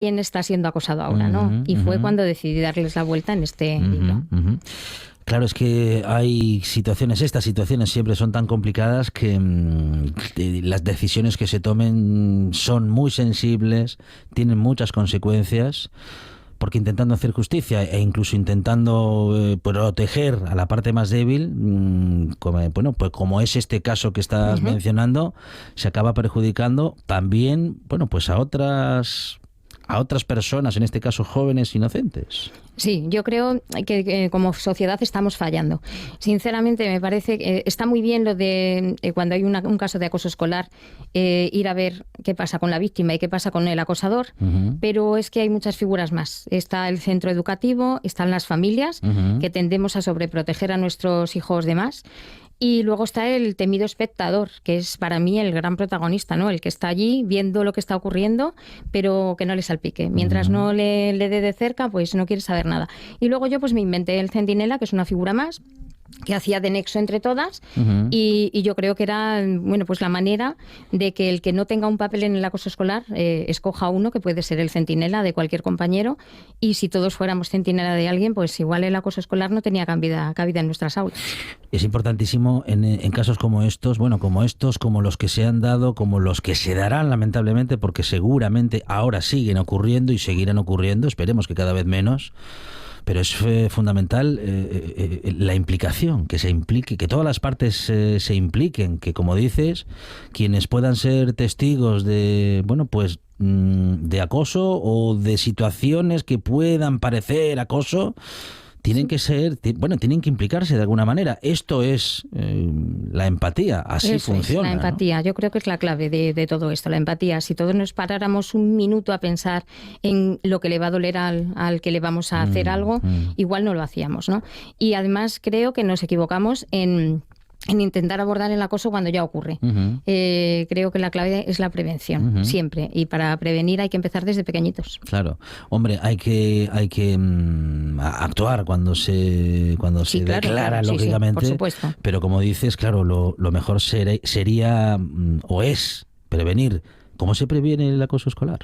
quién está siendo acosado ahora, ¿no? Y fue cuando decidí darles la vuelta en este libro. Claro, es que hay situaciones, estas situaciones siempre son tan complicadas que las decisiones que se tomen son muy sensibles, tienen muchas consecuencias, porque intentando hacer justicia e incluso intentando proteger a la parte más débil, bueno, pues como es este caso que estás mencionando, se acaba perjudicando también, bueno, pues a otras personas, en este caso jóvenes inocentes. Sí, yo creo que como sociedad estamos fallando. Sinceramente, me parece que está muy bien lo de cuando hay un caso de acoso escolar, ir a ver qué pasa con la víctima y qué pasa con el acosador, pero es que hay muchas figuras más. Está el centro educativo, están las familias, que tendemos a sobreproteger a nuestros hijos de más. Y luego está el temido espectador, que es para mí el gran protagonista, ¿no? El que está allí viendo lo que está ocurriendo, pero que no le salpique. Mientras no le dé de cerca, pues no quiere saber nada. Y luego yo pues me inventé el centinela, que es una figura más, que hacía de nexo entre todas, y yo creo que era, bueno, pues la manera de que el que no tenga un papel en el acoso escolar escoja uno, que puede ser el centinela de cualquier compañero, y si todos fuéramos centinela de alguien, pues igual el acoso escolar no tenía cabida en nuestras aulas. Es importantísimo en casos como estos, bueno, como los que se han dado, como los que se darán lamentablemente, porque seguramente ahora siguen ocurriendo y seguirán ocurriendo, esperemos que cada vez menos. Pero es fundamental la implicación, que se implique, que todas las partes se impliquen, que como dices, quienes puedan ser testigos de, bueno, pues de acoso o de situaciones que puedan parecer acoso, tienen que ser, bueno, tienen que implicarse de alguna manera. Esto es la empatía, así eso funciona. Es la empatía, ¿no? Yo creo que es la clave de todo esto, la empatía. Si todos nos paráramos un minuto a pensar en lo que le va a doler al que le vamos a hacer algo, igual no lo hacíamos, ¿no? Y además creo que nos equivocamos en intentar abordar el acoso cuando ya ocurre. Creo que la clave es la prevención, siempre. Y para prevenir hay que empezar desde pequeñitos. Claro. Hombre, hay que actuar cuando se claro, declara, lógicamente. Sí, por supuesto. Pero como dices, claro, lo mejor sería o es prevenir. ¿Cómo se previene el acoso escolar?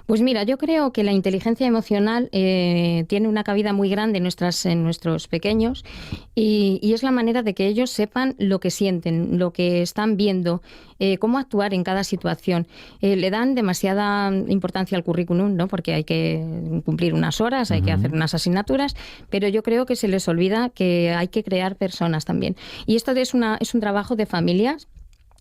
Pues mira, yo creo que la inteligencia emocional tiene una cabida muy grande en nuestros pequeños y es la manera de que ellos sepan lo que sienten, lo que están viendo, cómo actuar en cada situación. Le dan demasiada importancia al currículum, ¿no? Porque hay que cumplir unas horas, hay que hacer unas asignaturas, pero yo creo que se les olvida que hay que crear personas también. Y esto es un trabajo de familias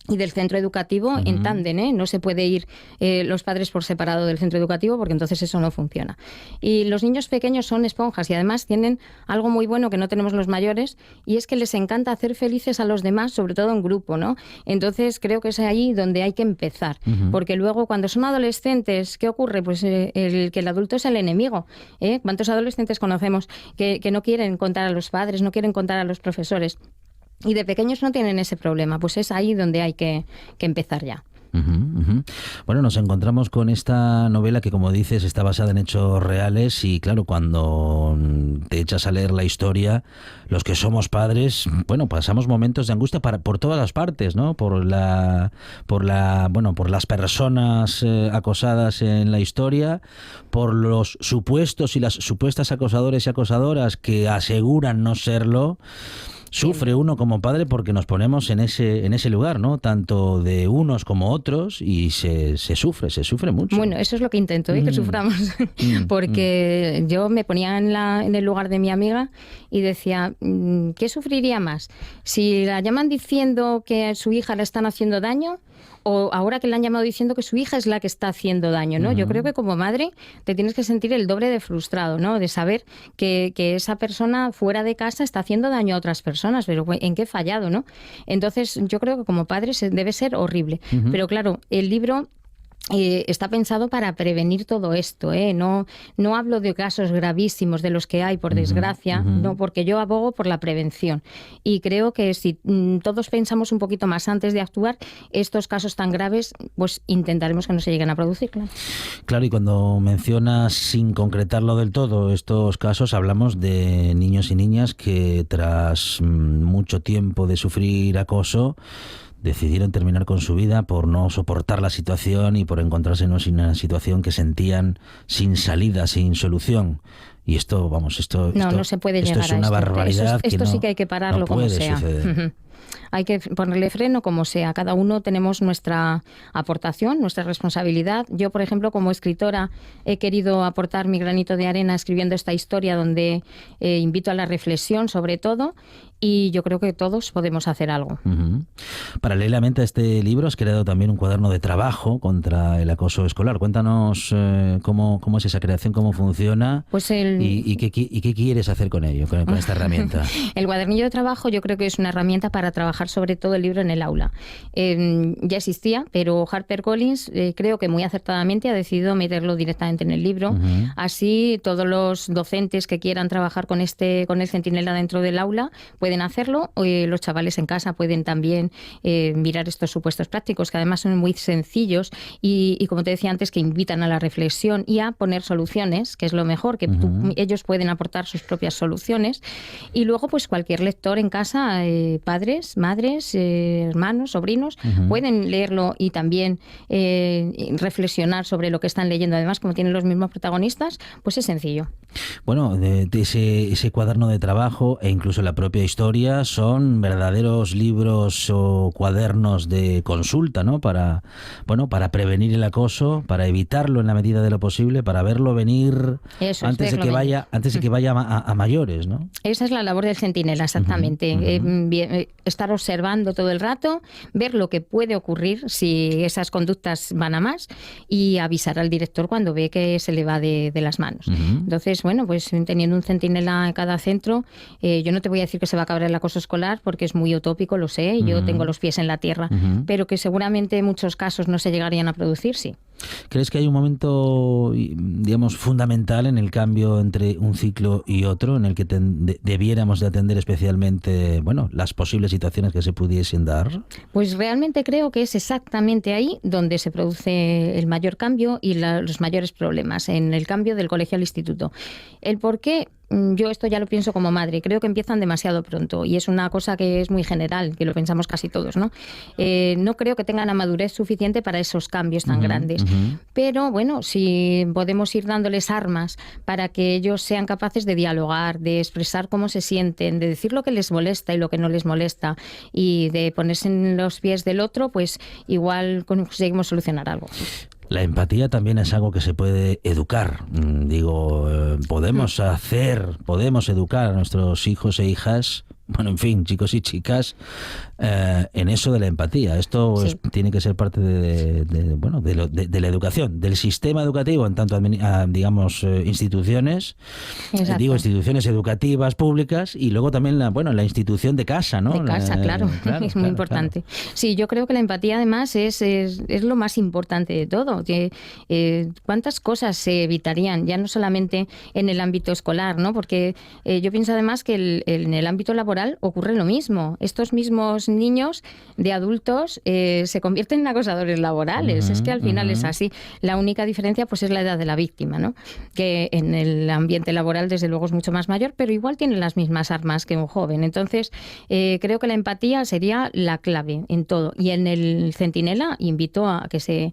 y del centro educativo en tándem, ¿eh? No se puede ir los padres por separado del centro educativo porque entonces eso no funciona. Y los niños pequeños son esponjas y además tienen algo muy bueno que no tenemos los mayores y es que les encanta hacer felices a los demás, sobre todo en grupo, ¿no? Entonces creo que es ahí donde hay que empezar, porque luego cuando son adolescentes, ¿qué ocurre? Pues que el adulto es el enemigo, ¿eh? ¿Cuántos adolescentes conocemos que no quieren contar a los padres, no quieren contar a los profesores? Y de pequeños no tienen ese problema, pues es ahí donde hay que empezar ya. Bueno, nos encontramos con esta novela que, como dices, está basada en hechos reales y claro, cuando te echas a leer la historia, los que somos padres, bueno, pasamos momentos de angustia por todas las partes, ¿no? Por las personas acosadas en la historia, por los supuestos y las supuestas acosadores y acosadoras que aseguran no serlo. Sufre uno como padre porque nos ponemos en ese lugar, ¿no? Tanto de unos como otros y se sufre mucho. Bueno, eso es lo que intento, que suframos. Porque yo me ponía en el lugar de mi amiga y decía, ¿qué sufriría más? Si la llaman diciendo que a su hija le están haciendo daño o ahora que le han llamado diciendo que su hija es la que está haciendo daño, ¿no? Yo creo que como madre te tienes que sentir el doble de frustrado, ¿no? De saber que esa persona fuera de casa está haciendo daño a otras personas, pero ¿en qué he fallado, no? Entonces yo creo que como padre debe ser horrible. Pero claro, el libro está pensado para prevenir todo esto, ¿eh? No hablo de casos gravísimos de los que hay, por desgracia, no, porque yo abogo por la prevención. Y creo que si todos pensamos un poquito más antes de actuar, estos casos tan graves, pues intentaremos que no se lleguen a producir. Claro, y cuando mencionas, sin concretarlo del todo, estos casos, hablamos de niños y niñas que tras mucho tiempo de sufrir acoso, decidieron terminar con su vida por no soportar la situación y por encontrarse en una situación que sentían sin salida, sin solución. Y esto, vamos, no se puede esto llegar es a una esto. barbaridad. Esto sí que hay que pararlo no como puede sea. suceder. Hay que ponerle freno como sea. Cada uno tenemos nuestra aportación, nuestra responsabilidad. Yo, por ejemplo, como escritora, he querido aportar mi granito de arena escribiendo esta historia donde invito a la reflexión sobre todo, y yo creo que todos podemos hacer algo. Uh-huh. Paralelamente a este libro has creado también un cuaderno de trabajo contra el acoso escolar. Cuéntanos cómo es esa creación, cómo funciona pues y qué quieres hacer con ello, con esta herramienta. El cuadernillo de trabajo yo creo que es una herramienta para trabajar sobre todo el libro en el aula. Ya existía, pero HarperCollins creo que muy acertadamente ha decidido meterlo directamente en el libro. Uh-huh. Así todos los docentes que quieran trabajar con el Centinela dentro del aula pueden hacerlo. Los chavales en casa pueden también mirar estos supuestos prácticos, que además son muy sencillos y como te decía antes, que invitan a la reflexión y a poner soluciones, que es lo mejor, que ellos pueden aportar sus propias soluciones. Y luego, pues cualquier lector en casa, padres, madres, hermanos, sobrinos, pueden leerlo y también reflexionar sobre lo que están leyendo. Además, como tienen los mismos protagonistas, pues es sencillo. Bueno, de ese cuaderno de trabajo e incluso la propia historia son verdaderos libros o cuadernos de consulta, ¿no? Para prevenir el acoso, para evitarlo en la medida de lo posible, para verlo venir antes de que vaya a mayores, ¿no? Esa es la labor del Centinela, exactamente. Estar observando todo el rato, ver lo que puede ocurrir si esas conductas van a más y avisar al director cuando ve que se le va de las manos. Entonces, bueno, pues teniendo un Centinela en cada centro, yo no te voy a decir que se va a acabar el acoso escolar porque es muy utópico, lo sé, yo tengo los pies en la tierra, pero que seguramente en muchos casos no se llegarían a producir, sí. ¿Crees que hay un momento, digamos, fundamental en el cambio entre un ciclo y otro, en el que debiéramos de atender especialmente, las posibles situaciones que se pudiesen dar? Pues realmente creo que es exactamente ahí donde se produce el mayor cambio y los mayores problemas, en el cambio del colegio al instituto. El por qué, yo esto ya lo pienso como madre, creo que empiezan demasiado pronto y es una cosa que es muy general, que lo pensamos casi todos, ¿no? No creo que tengan la madurez suficiente para esos cambios tan grandes. Pero bueno, si podemos ir dándoles armas para que ellos sean capaces de dialogar, de expresar cómo se sienten, de decir lo que les molesta y lo que no les molesta y de ponerse en los pies del otro, pues igual conseguimos solucionar algo. La empatía también es algo que se puede educar. Podemos educar a nuestros hijos e hijas, en fin, chicos y chicas, en eso de la empatía. Esto tiene que ser parte de la educación, del sistema educativo, en tanto, instituciones, instituciones educativas públicas y luego también la institución de casa, ¿no? De casa, claro, es muy importante. Claro. Sí, yo creo que la empatía además es lo más importante de todo. ¿Cuántas cosas se evitarían? Ya no solamente en el ámbito escolar, ¿no? Porque yo pienso además que en el ámbito laboral ocurre lo mismo. Estos mismos niños de adultos se convierten en acosadores laborales. Es que al final es así. La única diferencia pues es la edad de la víctima, ¿no? Que en el ambiente laboral desde luego es mucho más mayor, pero igual tiene las mismas armas que un joven. Entonces creo que la empatía sería la clave en todo. Y en el Centinela invito a que se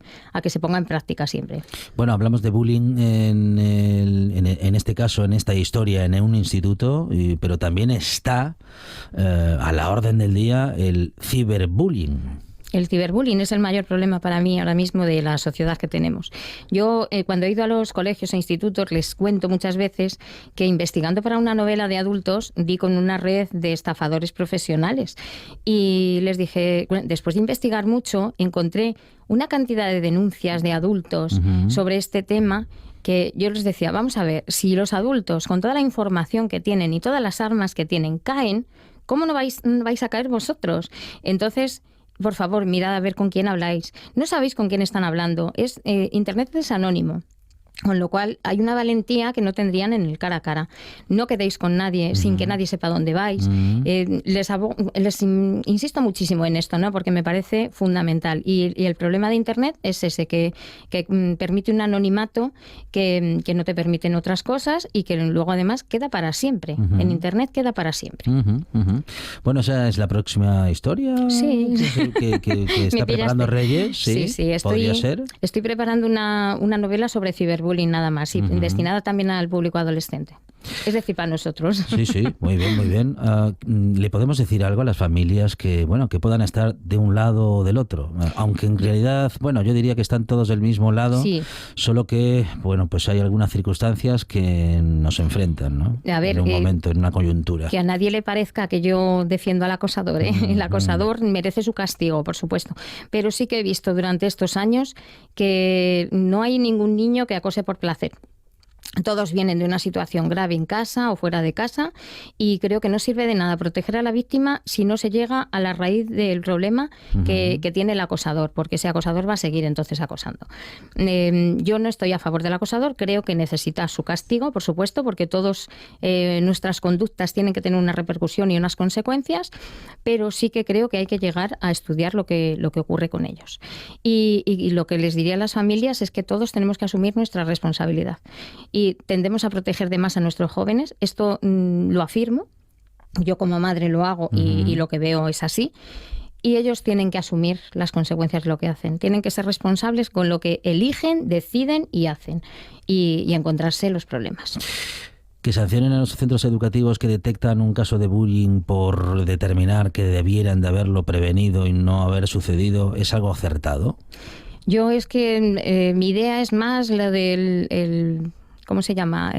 ponga en práctica siempre. Bueno, hablamos de bullying en este caso, en esta historia, en un instituto, pero también está a la orden del día el ciberbullying. El ciberbullying es el mayor problema para mí ahora mismo de la sociedad que tenemos. Yo cuando he ido a los colegios e institutos les cuento muchas veces que investigando para una novela de adultos di con una red de estafadores profesionales y les dije, después de investigar mucho, encontré una cantidad de denuncias de adultos sobre este tema que yo les decía, vamos a ver, si los adultos con toda la información que tienen y todas las armas que tienen caen, ¿cómo no vais a caer vosotros? Entonces, por favor, mirad a ver con quién habláis. No sabéis con quién están hablando. Internet es anónimo. Con lo cual hay una valentía que no tendrían en el cara a cara. No quedéis con nadie sin que nadie sepa dónde vais. Les insisto muchísimo en esto, ¿no? Porque me parece fundamental. Y el problema de Internet es ese, que permite un anonimato que no te permiten otras cosas y que luego además queda para siempre. En Internet queda para siempre. Bueno, esa es la próxima historia. Sí. Que está preparando Reyes. Sí. ¿Podría ser? Estoy preparando una novela sobre ciberbullying nada más, y destinada también al público adolescente. Es decir, para nosotros. Sí, muy bien, muy bien. ¿Le podemos decir algo a las familias que puedan estar de un lado o del otro? Aunque en realidad, yo diría que están todos del mismo lado, solo que, pues hay algunas circunstancias que nos enfrentan, ¿no? A ver, en un momento, en una coyuntura. Que a nadie le parezca que yo defiendo al acosador, ¿eh? El acosador merece su castigo, por supuesto. Pero sí que he visto durante estos años que no hay ningún niño que acose por placer. Todos vienen de una situación grave en casa o fuera de casa, y creo que no sirve de nada proteger a la víctima si no se llega a la raíz del problema que tiene el acosador, porque ese acosador va a seguir entonces acosando. Yo no estoy a favor del acosador, creo que necesita su castigo, por supuesto, porque todas nuestras conductas tienen que tener una repercusión y unas consecuencias, pero sí que creo que hay que llegar a estudiar lo que ocurre con ellos. Y lo que les diría a las familias es que todos tenemos que asumir nuestra responsabilidad. Y tendemos a proteger de más a nuestros jóvenes. Esto lo afirmo. Yo como madre lo hago y lo que veo es así. Y ellos tienen que asumir las consecuencias de lo que hacen. Tienen que ser responsables con lo que eligen, deciden y hacen. Y encontrarse los problemas. Que sancionen a los centros educativos que detectan un caso de bullying por determinar que debieran de haberlo prevenido y no haber sucedido, ¿es algo acertado? Yo es que mi idea es más la del... ¿cómo se llama?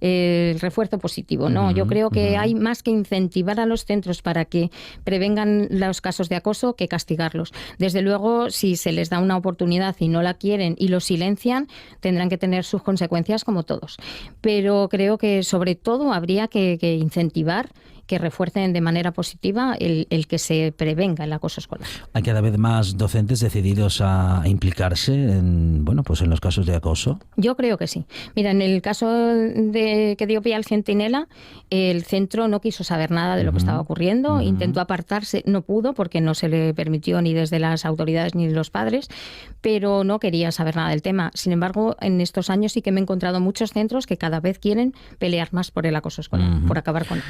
El refuerzo positivo, ¿no? Yo creo que hay más que incentivar a los centros para que prevengan los casos de acoso que castigarlos. Desde luego, si se les da una oportunidad y no la quieren y lo silencian, tendrán que tener sus consecuencias como todos. Pero creo que sobre todo habría que incentivar que refuercen de manera positiva el que se prevenga el acoso escolar. Hay cada vez más docentes decididos a implicarse en los casos de acoso. Yo creo que sí. Mira, en el caso de que dio pie al Centinela, el centro no quiso saber nada de lo que estaba ocurriendo, intentó apartarse, no pudo porque no se le permitió ni desde las autoridades ni los padres, pero no quería saber nada del tema. Sin embargo, en estos años sí que me he encontrado muchos centros que cada vez quieren pelear más por el acoso escolar, por acabar con él.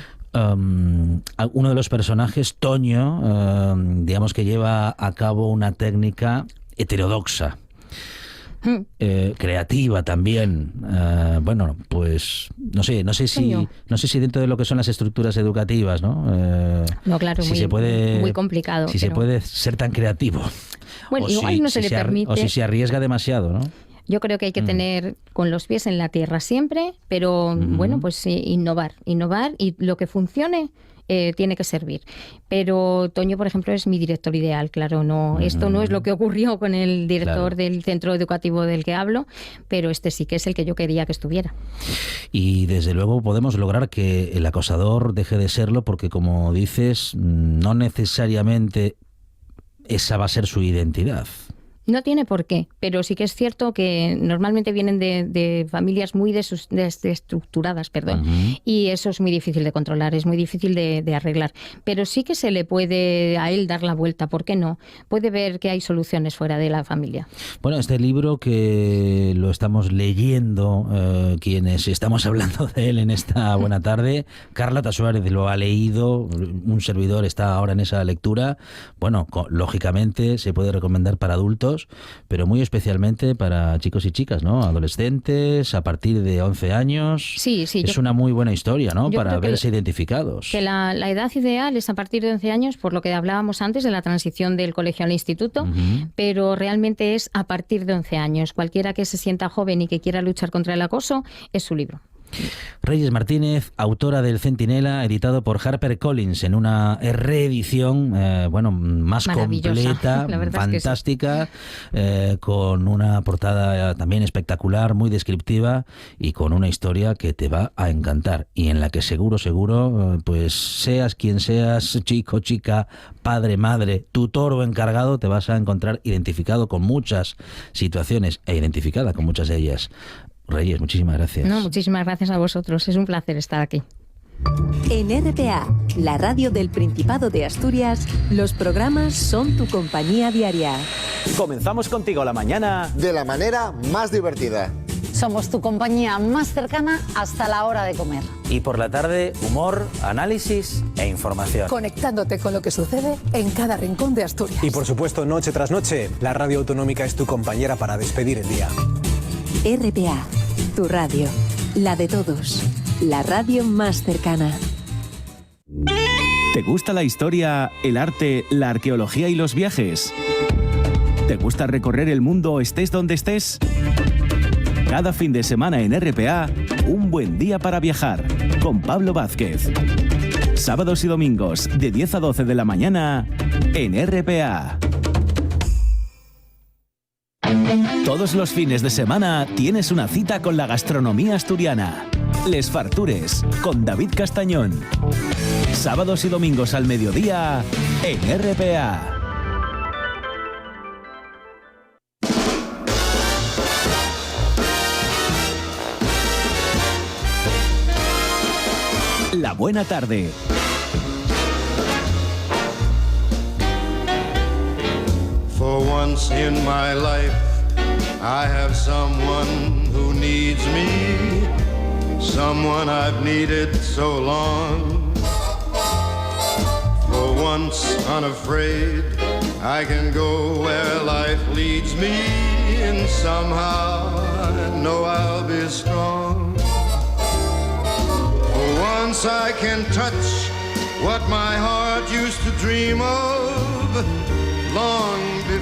Uno de los personajes, Toño, digamos que lleva a cabo una técnica heterodoxa, creativa también. Pues no sé si dentro de lo que son las estructuras educativas, no, claro, si muy complicado. Si se puede ser tan creativo. Bueno, igual no se le permite. O si se arriesga demasiado, ¿no? Yo creo que hay que tener con los pies en la tierra siempre, pero innovar y lo que funcione tiene que servir. Pero Toño, por ejemplo, es mi director ideal, claro, esto no es lo que ocurrió con el director del centro educativo del que hablo, pero este sí que es el que yo quería que estuviera. Y desde luego podemos lograr que el acosador deje de serlo, porque como dices, no necesariamente esa va a ser su identidad. No tiene por qué, pero sí que es cierto que normalmente vienen de familias muy desestructuradas, y eso es muy difícil de controlar, es muy difícil de arreglar. Pero sí que se le puede a él dar la vuelta, ¿por qué no? Puede ver que hay soluciones fuera de la familia. Bueno, este libro que lo estamos leyendo, quienes estamos hablando de él en esta buena tarde, Carlota Suárez lo ha leído, un servidor está ahora en esa lectura. Bueno, lógicamente se puede recomendar para adultos, pero muy especialmente para chicos y chicas, ¿no? Adolescentes a partir de 11 años. Sí, es una muy buena historia, ¿no? Para verse identificados. Que la edad ideal es a partir de 11 años, por lo que hablábamos antes de la transición del colegio al instituto, pero realmente es a partir de 11 años. Cualquiera que se sienta joven y que quiera luchar contra el acoso, es su libro. Reyes Martínez, autora del Centinela, editado por HarperCollins en una reedición más completa, fantástica, con una portada también espectacular, muy descriptiva y con una historia que te va a encantar y en la que seguro, pues seas quien seas, chico, chica, padre, madre, tutor o encargado, te vas a encontrar identificado con muchas situaciones e identificada con muchas de ellas. Reyes, muchísimas gracias. No, muchísimas gracias a vosotros. Es un placer estar aquí. En RPA, la radio del Principado de Asturias, los programas son tu compañía diaria. Comenzamos contigo la mañana de la manera más divertida. Somos tu compañía más cercana hasta la hora de comer. y por la tarde humor, análisis e información. Conectándote con lo que sucede en cada rincón de Asturias. Y por supuesto, noche tras noche, la radio autonómica es tu compañera para despedir el día. RPA, tu radio, la de todos, la radio más cercana. ¿Te gusta la historia, el arte, la arqueología y los viajes? ¿Te gusta recorrer el mundo estés donde estés? Cada fin de semana en RPA, un buen día para viajar, con Pablo Vázquez. Sábados y domingos, de 10 a 12 de la mañana, en RPA. Todos los fines de semana tienes una cita con la gastronomía asturiana. Les Fartures, con David Castañón. Sábados y domingos al mediodía, en RPA. La buena tarde. For once in my life, I have someone who needs me, someone I've needed so long. For once unafraid, I can go where life leads me, and somehow I know I'll be strong. For once I can touch what my heart used to dream of.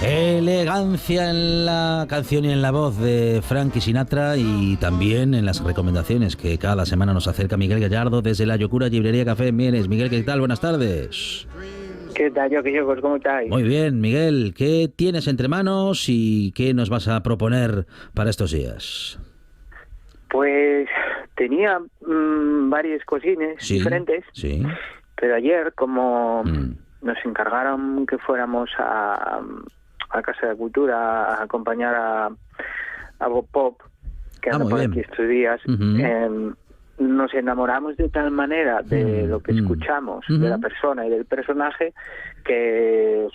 Elegancia en la canción y en la voz de Frankie Sinatra, y también en las recomendaciones que cada semana nos acerca Miguel Gallardo desde la Yocura Librería Café en Mieres. Miguel, ¿qué tal? Buenas tardes. ¿Qué tal, Yocos? ¿Cómo estáis? Muy bien, Miguel. ¿Qué tienes entre manos y qué nos vas a proponer para estos días? Pues tenía varias cosines diferentes, pero ayer, como nos encargaron que fuéramos a Casa de Cultura a acompañar a Bob Pop, que anda por aquí estos días. Nos enamoramos de tal manera de lo que escuchamos, de la persona y del personaje, que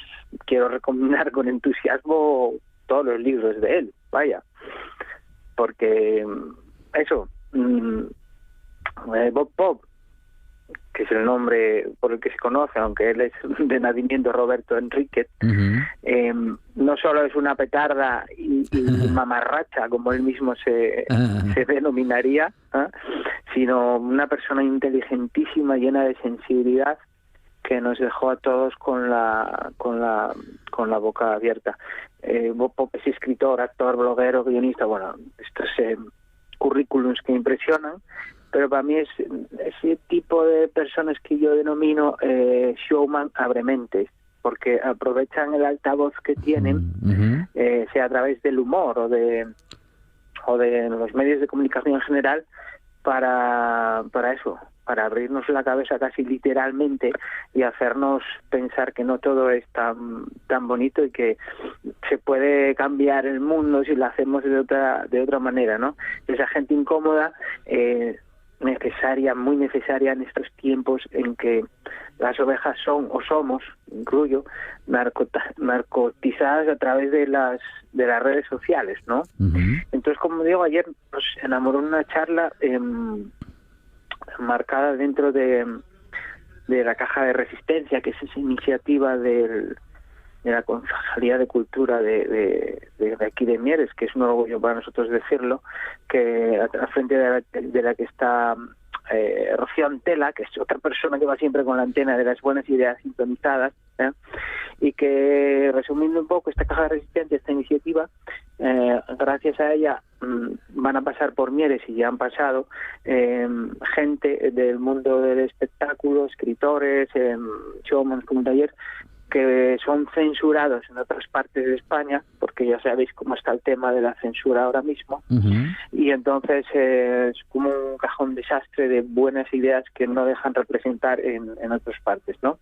quiero recomendar con entusiasmo todos los libros de él, vaya, porque eso, Bob Pop, que es el nombre por el que se conoce, aunque él es de nacimiento Roberto Enríquez, no solo es una petarda y mamarracha, como él mismo se denominaría, sino una persona inteligentísima, llena de sensibilidad, que nos dejó a todos con la boca abierta. Bob Pop es escritor, actor, bloguero, guionista, bueno, estos currículums que impresionan. Pero para mí es ese tipo de personas que yo denomino showman abrementes, porque aprovechan el altavoz que tienen, sea a través del humor o de los medios de comunicación en general, para eso, para abrirnos la cabeza casi literalmente y hacernos pensar que no todo es tan bonito y que se puede cambiar el mundo si lo hacemos de otra manera, ¿no? Esa gente incómoda, necesaria, muy necesaria en estos tiempos en que las ovejas son o somos, incluyo, narcotizadas a través de las redes sociales, ¿no? Entonces, como digo, ayer nos enamoró una charla marcada dentro de la Caja de Resistencia, que es esa iniciativa de la Concejalía de Cultura de aquí de Mieres, que es un orgullo para nosotros decirlo, que a frente de la que está Rocío Antela, que es otra persona que va siempre con la antena de las buenas ideas sintonizadas, y que, resumiendo un poco, esta Caja de Resistencia, esta iniciativa, gracias a ella van a pasar por Mieres, y ya han pasado, gente del mundo del espectáculo, escritores, showmans como taller, que son censurados en otras partes de España, porque ya sabéis cómo está el tema de la censura ahora mismo, y entonces es como un cajón desastre de buenas ideas que no dejan representar en otras partes, ¿no?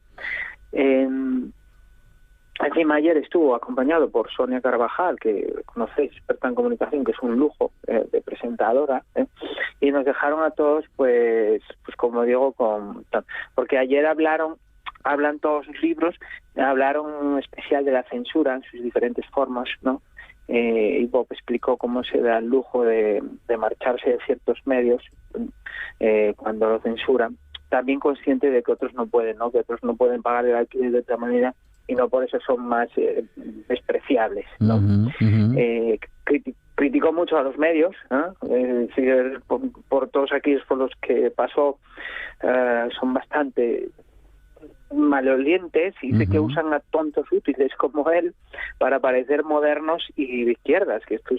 Encima ayer estuvo acompañado por Sonia Carvajal, que conocéis, experta en comunicación, que es un lujo de presentadora, y nos dejaron a todos, pues como digo, porque ayer hablan todos sus libros, hablaron en especial de la censura en sus diferentes formas, ¿no? Y Bob explicó cómo se da el lujo de marcharse de ciertos medios cuando lo censuran, también consciente de que otros no pueden, ¿no? Que otros no pueden pagar el alquiler de otra manera y no por eso son más despreciables, ¿no? Criticó mucho a los medios, por todos aquellos por los que pasó, son bastante malolientes y dice que usan a tontos útiles como él para parecer modernos y de izquierdas, que esto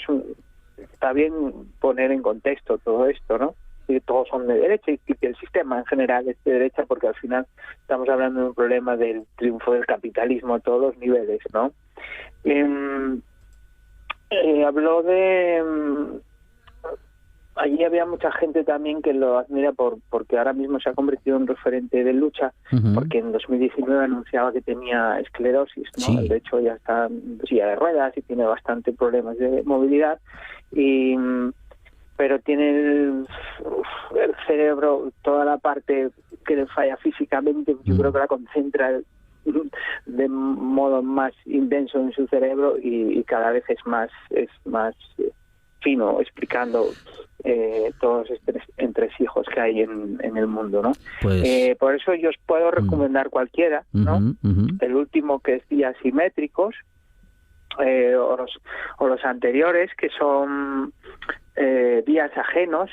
está bien poner en contexto todo esto, ¿no? Que todos son de derecha y que el sistema en general es de derecha, porque al final estamos hablando de un problema del triunfo del capitalismo a todos los niveles, ¿no? Habló de... Allí había mucha gente también que lo admira porque ahora mismo se ha convertido en un referente de lucha, porque en 2019 anunciaba que tenía esclerosis, ¿no? Sí. De hecho ya está en silla de ruedas y tiene bastante problemas de movilidad, pero tiene el cerebro, toda la parte que le falla físicamente, yo creo que la concentra de modo más intenso en su cerebro y cada vez es más fino explicando todos estos entresijos que hay en el mundo, ¿no? Pues... por eso yo os puedo recomendar cualquiera, ¿no? El último, que es Días Simétricos, o los anteriores, que son Días Ajenos,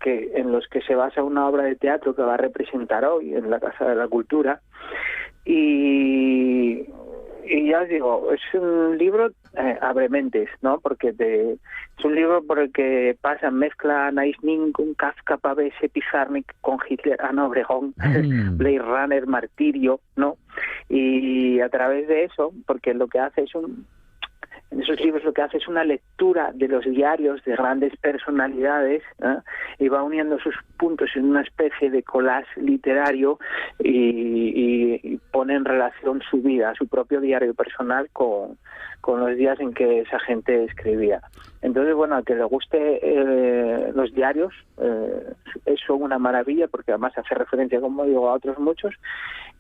en los que se basa una obra de teatro que va a representar hoy en la Casa de la Cultura. Y ya os digo, es un libro abre mentes, ¿no? Porque es un libro por el que mezcla Anaïs Nin con Kafka, Pavese, Pizarnik, con Hitler, Ana Obregón, Blade Runner, Martirio, ¿no? Y a través de eso, porque lo que hace en esos libros lo que hace es una lectura de los diarios de grandes personalidades, y va uniendo sus puntos en una especie de collage literario y pone en relación su vida, su propio diario personal con los días en que esa gente escribía. Entonces, bueno, a que le guste los diarios, eso es una maravilla, porque además hace referencia, como digo, a otros muchos,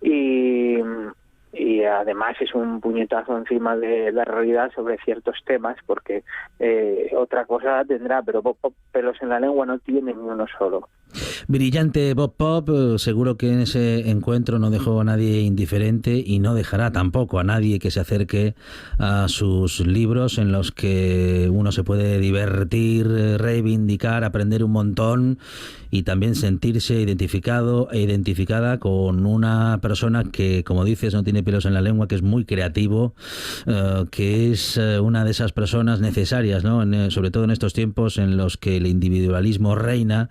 y además es un puñetazo encima de la realidad sobre ciertos temas, porque otra cosa tendrá, pero Bob Pop pelos en la lengua no tiene ni uno solo. Brillante Bob Pop, seguro que en ese encuentro no dejó a nadie indiferente y no dejará tampoco a nadie que se acerque a sus libros, en los que uno se puede divertir, reivindicar, aprender un montón y también sentirse identificado e identificada con una persona que, como dices, no tiene pelos en la lengua, que es muy creativo, que es una de esas personas necesarias, ¿no? Sobre todo en estos tiempos en los que el individualismo reina,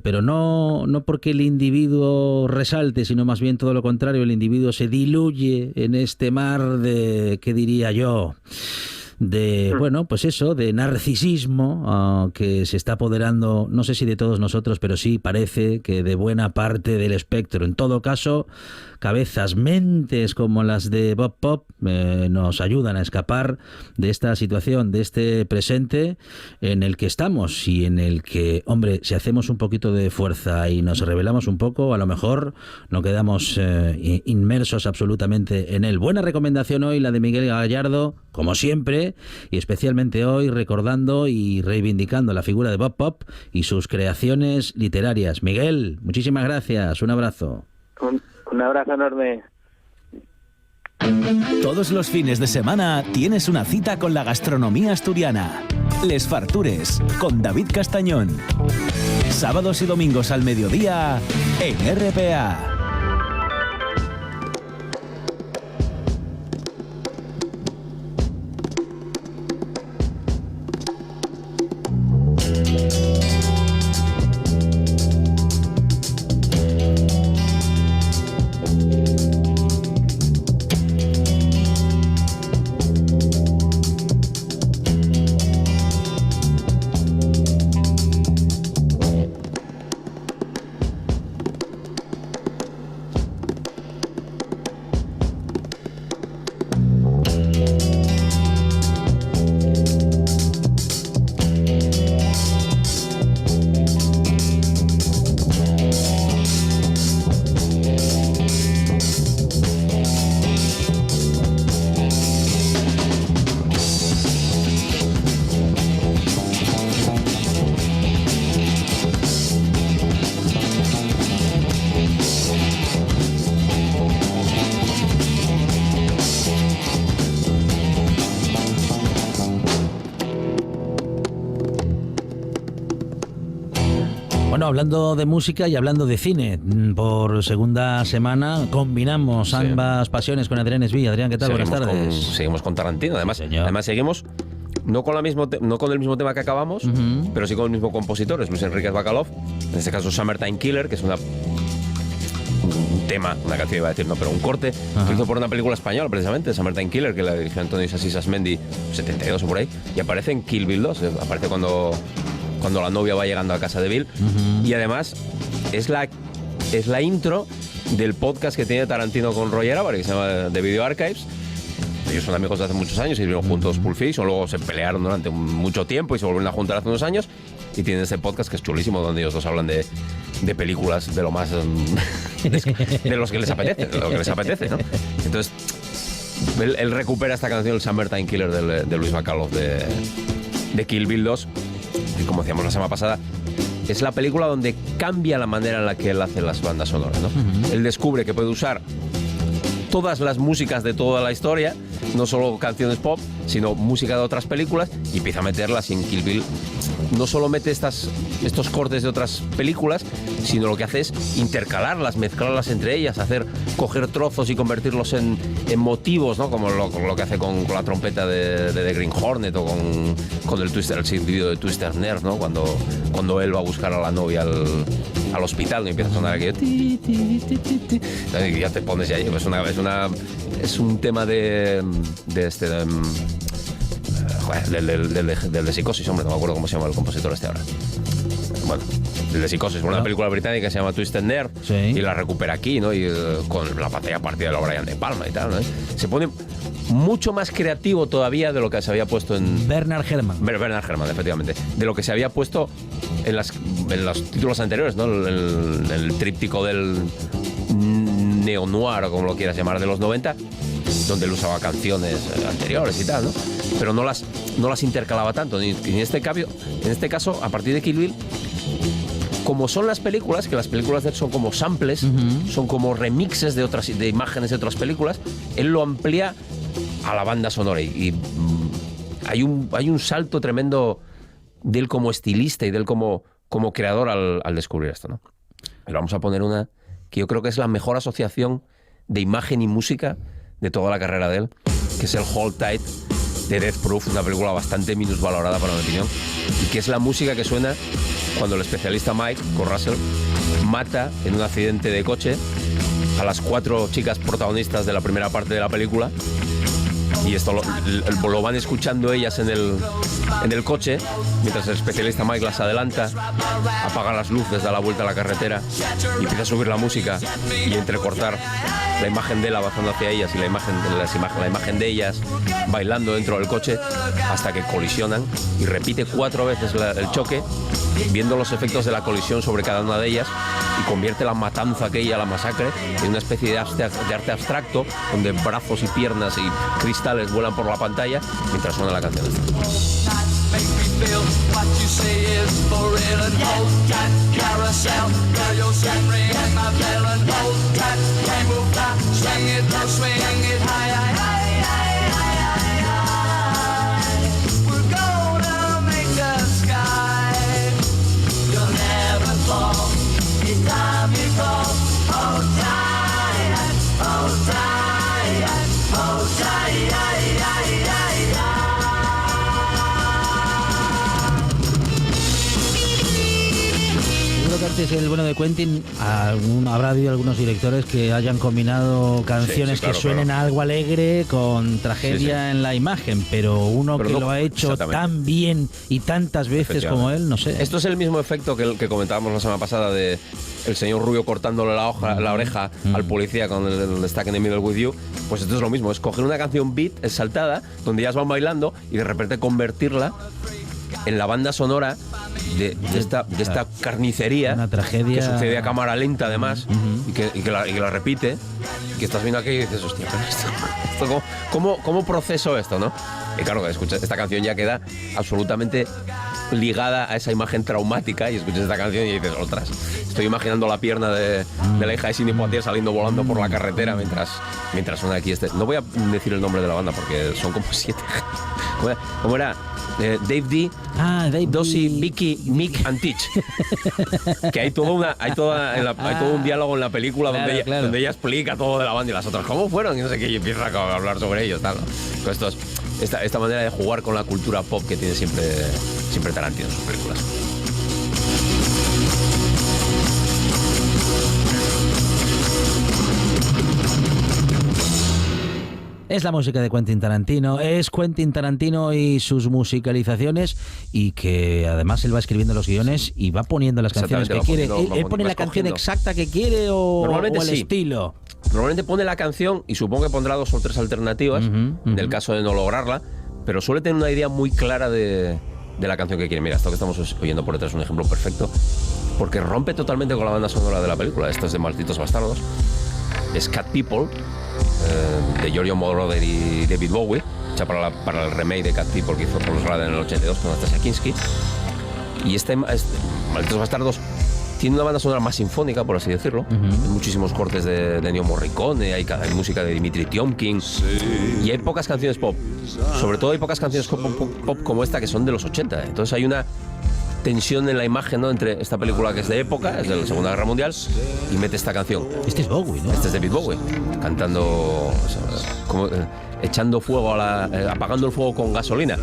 pero no porque el individuo resalte, sino más bien todo lo contrario, el individuo se diluye en este mar de, ¿qué diría yo?, de, bueno, pues eso, de narcisismo que se está apoderando, no sé si de todos nosotros, pero sí parece que de buena parte del espectro. En todo caso, cabezas, mentes como las de Bob Pop nos ayudan a escapar de esta situación, de este presente en el que estamos y en el que, hombre, si hacemos un poquito de fuerza y nos rebelamos un poco, a lo mejor no quedamos inmersos absolutamente en él. Buena recomendación hoy la de Miguel Gallardo, como siempre, y especialmente hoy recordando y reivindicando la figura de Bob Pop y sus creaciones literarias. Miguel, muchísimas gracias, un abrazo. Un abrazo enorme. Todos los fines de semana tienes una cita con la gastronomía asturiana. Les Fartures, con David Castañón. Sábados y domingos al mediodía en RPA. Bueno, hablando de música y hablando de cine, por segunda semana combinamos ambas pasiones con Adrián Esví. Adrián, ¿qué tal? Buenas tardes. Seguimos con Tarantino, además seguimos no con el mismo tema que acabamos, pero sí con el mismo compositor, es Luis Enrique Bacalov, en este caso Summertime Killer, que es un canción iba a decir, no, pero un corte que hizo por una película española, precisamente, Summertime Killer, que la dirigió Antonio Sassi Sasmendi, 72 o por ahí, y aparece en Kill Bill 2, aparece cuando la novia va llegando a casa de Bill, y además es la intro del podcast que tiene Tarantino con Roger Avary, que se llama The Video Archives. Ellos son amigos de hace muchos años y vieron juntos Pulp Fiction, luego se pelearon durante mucho tiempo y se volvieron a juntar hace unos años, y tienen ese podcast que es chulísimo, donde ellos dos hablan de películas de lo más de los que les apetece, de lo que les apetece, ¿no? Entonces él recupera esta canción, el Summertime Killer de Luis Bacalov de Kill Bill 2, y como decíamos la semana pasada, es la película donde cambia la manera en la que él hace las bandas sonoras, ¿no? Él descubre que puede usar todas las músicas de toda la historia, no solo canciones pop, sino música de otras películas, y empieza a meterlas en Kill Bill. No solo mete estos cortes de otras películas, sino lo que hace es intercalarlas, mezclarlas entre ellas, coger trozos y convertirlos en motivos, ¿no? Como lo que hace con la trompeta de The Green Hornet, o con el silbido de Twister Nerve, ¿no? Cuando él va a buscar a la novia al hospital, ¿no? Y empieza a sonar aquello, y ya te pones ahí. Es un tema del de Psicosis, hombre, no me acuerdo cómo se llama el compositor ahora. Bueno, el de Psicosis, una película británica que se llama Twisted Nerve, y la recupera aquí, ¿no? Y con la pantalla partida de la Brian De Palma y tal, ¿no? Se pone mucho más creativo todavía de lo que se había puesto en... Bernard Herrmann, efectivamente. De lo que se había puesto en los títulos anteriores, ¿no? El tríptico del neo-noir, o como lo quieras llamar, de los 90, donde él usaba canciones anteriores y tal, ¿no? Pero no las intercalaba tanto. Y en este caso, a partir de Kill Bill, como son las películas, que las películas de él son como samples, son como remixes de imágenes de otras películas, él lo amplía a la banda sonora, y hay un salto tremendo de él como estilista y de él como creador al descubrir esto, ¿no? Pero vamos a poner una que yo creo que es la mejor asociación de imagen y música de toda la carrera de él, que es el Hold Tight de Death Proof, una película bastante minusvalorada para mi opinión, y que es la música que suena cuando el especialista Mike, Kurt Russell, mata en un accidente de coche a las 4 chicas protagonistas de la primera parte de la película, y esto lo van escuchando ellas en el coche, mientras el especialista Mike las adelanta, apaga las luces, da la vuelta a la carretera y empieza a subir la música y entrecortar la imagen de él avanzando hacia ellas y la imagen de ellas bailando dentro del coche, hasta que colisionan, y repite 4 veces el choque, viendo los efectos de la colisión sobre cada una de ellas, y convierte la matanza aquella, la masacre, en una especie de arte abstracto, donde brazos y piernas y cristales vuelan por la pantalla mientras suena la canción. Es el bueno de Quentin. Habrá habido algunos directores que hayan combinado canciones que suenen a algo alegre con tragedia en la imagen, pero uno que lo ha hecho tan bien y tantas veces como él, no sé. Esto es el mismo efecto que comentábamos la semana pasada de el señor rubio cortándole la oreja al policía con el Stuck in the Middle with You. Pues esto es lo mismo, es coger una canción beat exaltada, donde ellas van bailando, y de repente convertirla en la banda sonora de esta carnicería, una tragedia que sucede a cámara lenta además, y que la repite, que estás viendo aquí y dices, hostia, pero esto ¿cómo proceso esto, no? Y claro, escuchas esta canción, ya queda absolutamente ligada a esa imagen traumática, y escuchas esta canción y dices, ostras, estoy imaginando la pierna de la hija de Sidney Poitier saliendo volando por la carretera mientras suena aquí no voy a decir el nombre de la banda porque son como 7. ¿Cómo era? Dave D, Dossie, Vicky, Mick and Teach. Que hay todo un diálogo en la película donde ella explica todo de la banda y las otras cómo fueron y no sé qué, y empieza a hablar sobre ellos, tal, ¿no? Pues esta manera de jugar con la cultura pop que tiene siempre Tarantino en sus películas. Es la música de Quentin Tarantino, es Quentin Tarantino y sus musicalizaciones, y que además él va escribiendo los guiones y va poniendo las canciones que quiere. ¿Él pone la canción exacta que quiere o el estilo? Normalmente pone la canción y supongo que pondrá 2 o 3 alternativas en el caso de no lograrla, pero suele tener una idea muy clara de la canción que quiere. Mira, esto que estamos oyendo por detrás es un ejemplo perfecto, porque rompe totalmente con la banda sonora de la película. Esto es de Malditos Bastardos, es Cat People, de Giorgio Moroder y David Bowie, hecha para el remake de Cat People que hizo Paul Schrader en el 82 con Nastasia Kinski. Y Malditos Bastardos tiene una banda sonora más sinfónica, por así decirlo. Hay muchísimos cortes de Ennio Morricone, hay música de Dimitri Tiomkin, y hay pocas canciones pop. Sobre todo hay pocas canciones pop como esta que son de los 80. Entonces hay una tensión en la imagen, ¿no?, entre esta película que es de época, es de la Segunda Guerra Mundial, y mete esta canción. Este es Bowie, ¿no? Este es David Bowie, cantando, echando fuego apagando el fuego con gasolina.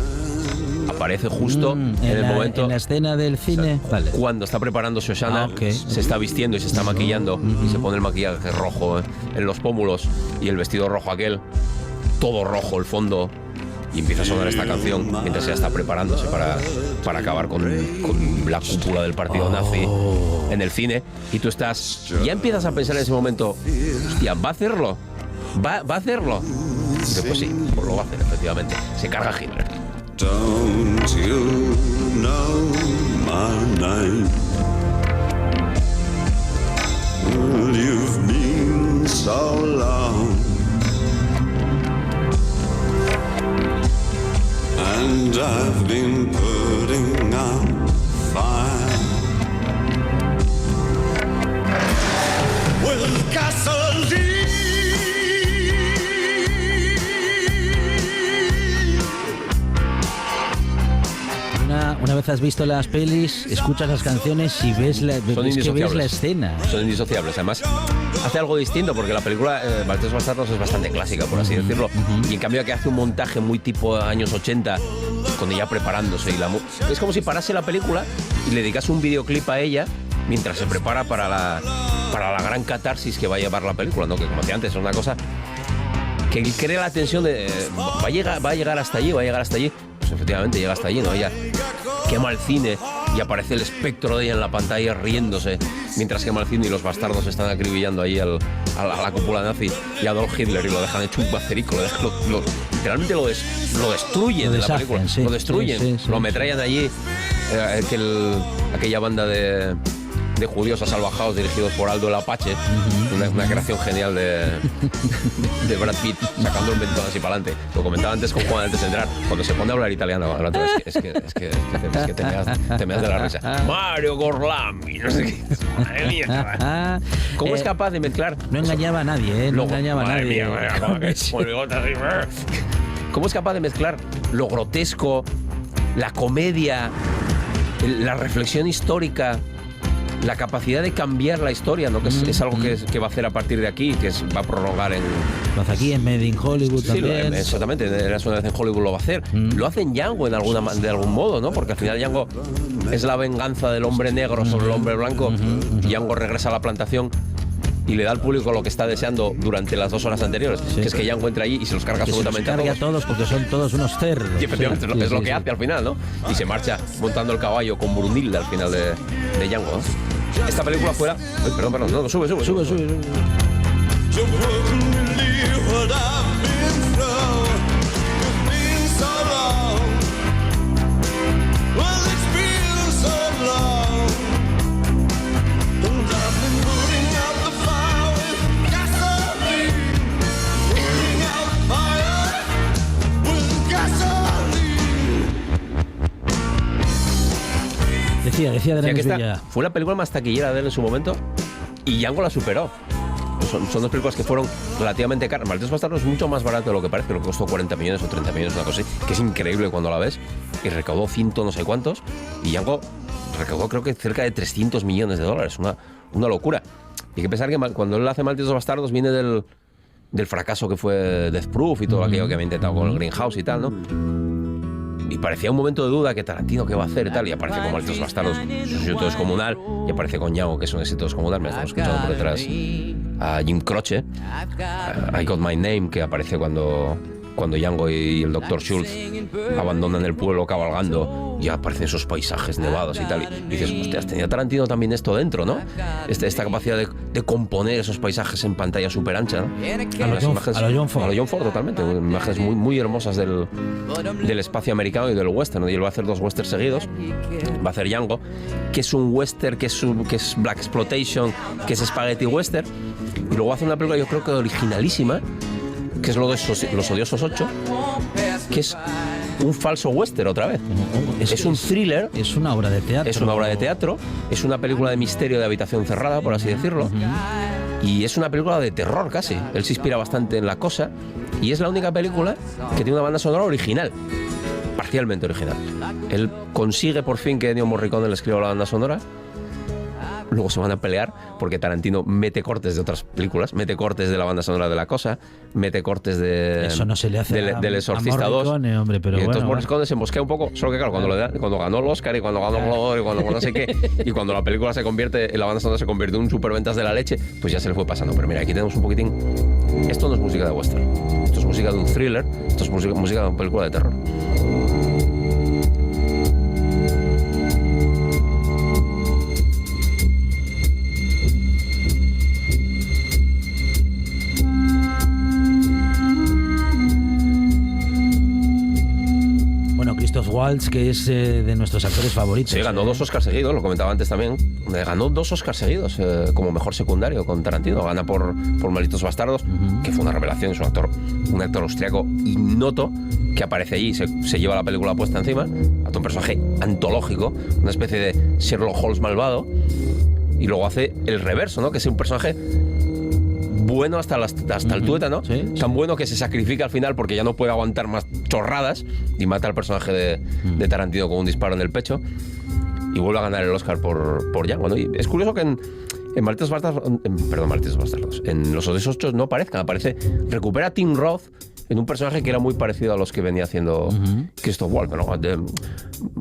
Aparece justo en el momento, en la escena del cine, vale, cuando está preparando Shoshana, se está vistiendo y se está maquillando, y se pone el maquillaje rojo en los pómulos y el vestido rojo aquel, todo rojo el fondo. Y empieza a sonar esta canción mientras ella está preparándose para acabar con la cúpula del partido nazi en el cine. Y tú ya empiezas a pensar en ese momento, hostia, ¿va a hacerlo? ¿Va a hacerlo? Y dices, pues sí, pues lo va a hacer, efectivamente. Se carga Hitler. Don't you know my name? You've been so long. And I've been putting out fire with gasoline. Una vez has visto las pelis, escuchas las canciones y ves la escena. Son indisociables. Además, hace algo distinto porque la película Malditos Bastardos es bastante clásica, por así decirlo. Y en cambio aquí hace un montaje muy tipo años 80, con ella preparándose. Es como si parase la película y le dedicase un videoclip a ella mientras se prepara para la gran catarsis que va a llevar la película, ¿no? Que como decía antes, es una cosa que crea la tensión de va a llegar hasta allí. Pues efectivamente llega hasta allí, ¿no? Ella quema el cine y aparece el espectro de ella en la pantalla riéndose mientras quema el cine y los bastardos están acribillando ahí a la cúpula nazi y a Adolf Hitler y lo dejan hecho un bacerico, literalmente lo destruyen en la película, sí, lo destruyen, lo ametrallan allí, aquella banda de judíos asalvajados dirigidos por Aldo el Apache, una creación genial de Brad Pitt, sacando el mentón así para adelante. Lo comentaba antes con Juan antes de entrar, cuando se pone a hablar italiano, es que te me das de la risa. Mario Gorlami, no sé qué. Madre mía. ¿Cómo es capaz de mezclar? No engañaba a nadie, no engañaba a nadie. ¿Cómo es capaz de mezclar lo grotesco, la comedia, la reflexión histórica, la capacidad de cambiar la historia, ¿no? Que es algo que va a hacer a partir de aquí, que va a prolongar en... Lo hace aquí en Made in Hollywood también. Exactamente, Era una vez en Hollywood lo va a hacer. Lo hace en Django de algún modo, ¿no? Porque al final Django es la venganza del hombre negro sobre el hombre blanco. Django regresa a la plantación y le da al público lo que está deseando durante las 2 horas anteriores, que es que Django entra allí y se los carga absolutamente a todos porque son todos unos cerdos. Y efectivamente es lo que hace al final, ¿no? Y se marcha montando el caballo con Brunilde al final de Django, ¿no? Esta película fuera... Perdón, no, sube. Decía de la que esta fue la película más taquillera de él en su momento y Django la superó. son dos películas que fueron relativamente caras. Malditos Bastardos es mucho más barato de lo que parece, lo que costó 40 millones o 30 millones, una cosa así, que es increíble cuando la ves, y recaudó 100 no sé cuántos, y Django recaudó creo que cerca de 300 millones de dólares, una locura. Y hay que pensar que cuando él hace Malditos Bastardos viene del fracaso que fue Death Proof y todo aquello que había intentado con el Greenhouse y tal, ¿no? Y parecía un momento de duda que Tarantino qué va a hacer y tal, y aparece con Malditos Bastardos, su éxito descomunal, y aparece con Django, que es un éxito descomunal. Me estamos escuchando por detrás a Jim Croce, I Got My Name, que aparece cuando Django y el Dr. Schultz abandonan el pueblo cabalgando, y aparecen esos paisajes nevados y tal, y dices, hostias, tenía Tarantino también esto dentro, ¿no? Esta capacidad de componer esos paisajes en pantalla súper ancha, ¿no? A lo John Ford, totalmente, imágenes muy, muy hermosas del espacio americano y del western, ¿no? Y él va a hacer 2 westerns seguidos, va a hacer Django, que es un western, que es Black Exploitation, que es Spaghetti Western, y luego hace una película yo creo que originalísima, que es Los Odiosos 8, que es un falso western otra vez. Es un thriller. Es una obra de teatro. Es una obra de teatro. Es una película de misterio de habitación cerrada, por así decirlo. Y es una película de terror casi. Él se inspira bastante en la cosa. Y es la única película que tiene una banda sonora original. Parcialmente original. Él consigue por fin que Ennio Morricone le escriba la banda sonora. Luego se van a pelear porque Tarantino mete cortes de otras películas, mete cortes de la banda sonora de La Cosa, mete cortes de eso no se le hace del Exorcista 2. Hombre, pero y entonces bueno, Morricone se mosquea un poco, solo que claro, cuando ganó el Oscar y cuando ganó el Globo y cuando no sé qué, y cuando la película se convierte, la banda sonora se convierte en un superventas de la leche, pues ya se le fue pasando. Pero mira, aquí tenemos un poquitín. Esto no es música de western, esto es música de un thriller, esto es música de una película de terror. Christoph Waltz, que es de nuestros actores favoritos. Sí, ganó 2 Oscars seguidos, lo comentaba antes también. Ganó 2 Oscars seguidos como mejor secundario con Tarantino. Gana por Malditos Bastardos, que fue una revelación. Es un actor austriaco ignoto que aparece allí, se lleva la película puesta encima. Hace un personaje antológico, una especie de Sherlock Holmes malvado. Y luego hace el reverso, ¿no? Que es un personaje bueno hasta el tuétano, ¿no? Sí. Tan bueno que se sacrifica al final porque ya no puede aguantar más chorradas y mata al personaje de Tarantino con un disparo en el pecho y vuelve a ganar el Oscar por Django, ¿no? Y es curioso que en Malditos Bastardos, en Los Odiosos 8 no recupera a Tim Roth en un personaje que era muy parecido a los que venía haciendo Christoph Waltz, ¿no?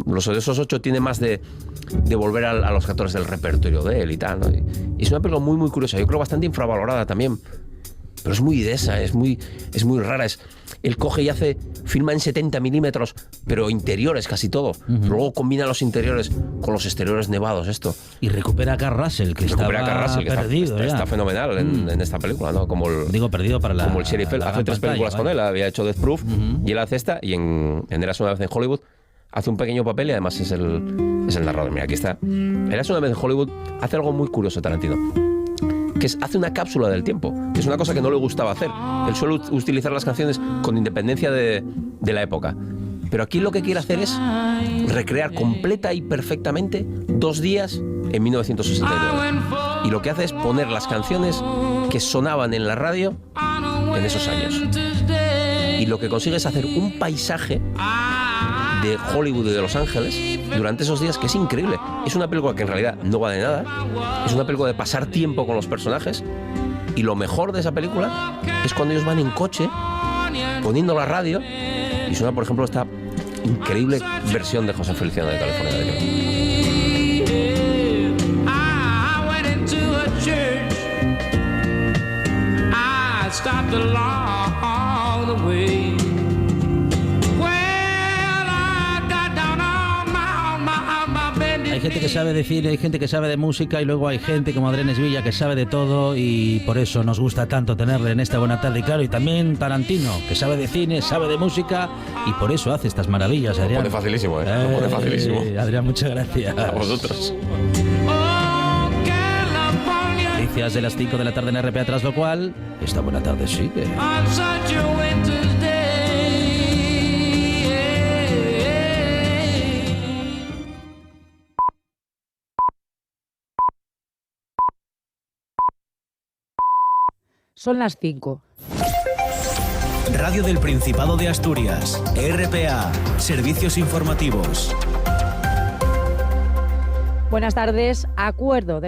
Los Odiosos 8 tiene más de volver a los actores del repertorio de él y tal, ¿no? Y es una película muy, muy curiosa, yo creo bastante infravalorada también, pero es muy de esa, es muy rara. Él coge y filma en 70 milímetros, pero interiores casi todo. Luego combina los interiores con los exteriores nevados, esto. Y recupera a Carl Russell, que estaba perdido. Está fenomenal en esta película, ¿no? Perdido para como el sheriff. Hace 3 películas con él, había hecho Death Proof, y él hace esta, y en Eras una vez en Hollywood hace un pequeño papel y además es el narrador. Mira, aquí está. Eras una vez en Hollywood hace algo muy curioso Tarantino, que hace una cápsula del tiempo, que es una cosa que no le gustaba hacer. Él suele utilizar las canciones con independencia de la época. Pero aquí lo que quiere hacer es recrear completa y perfectamente 2 días en 1969. Y lo que hace es poner las canciones que sonaban en la radio en esos años. Y lo que consigue es hacer un paisaje de Hollywood y de Los Ángeles durante esos días que es increíble. Es una película que en realidad no va de nada, es una película de pasar tiempo con los personajes, y lo mejor de esa película es cuando ellos van en coche poniendo la radio y suena, por ejemplo, esta increíble versión de José Feliciano de California Adriano. Hay gente que sabe de cine, hay gente que sabe de música, y luego hay gente como Adrián Esvilla que sabe de todo, y por eso nos gusta tanto tenerle en esta Buena Tarde. Y claro, y también Tarantino, que sabe de cine, sabe de música, y por eso hace estas maravillas, Adrián. Lo pone facilísimo, Lo pone facilísimo. Adrián, muchas gracias. A vosotros. Noticias de las 5 de la tarde en RPA, tras lo cual esta Buena Tarde sigue. Son las 5. Radio del Principado de Asturias, RPA, servicios informativos. Buenas tardes. Acuerdo de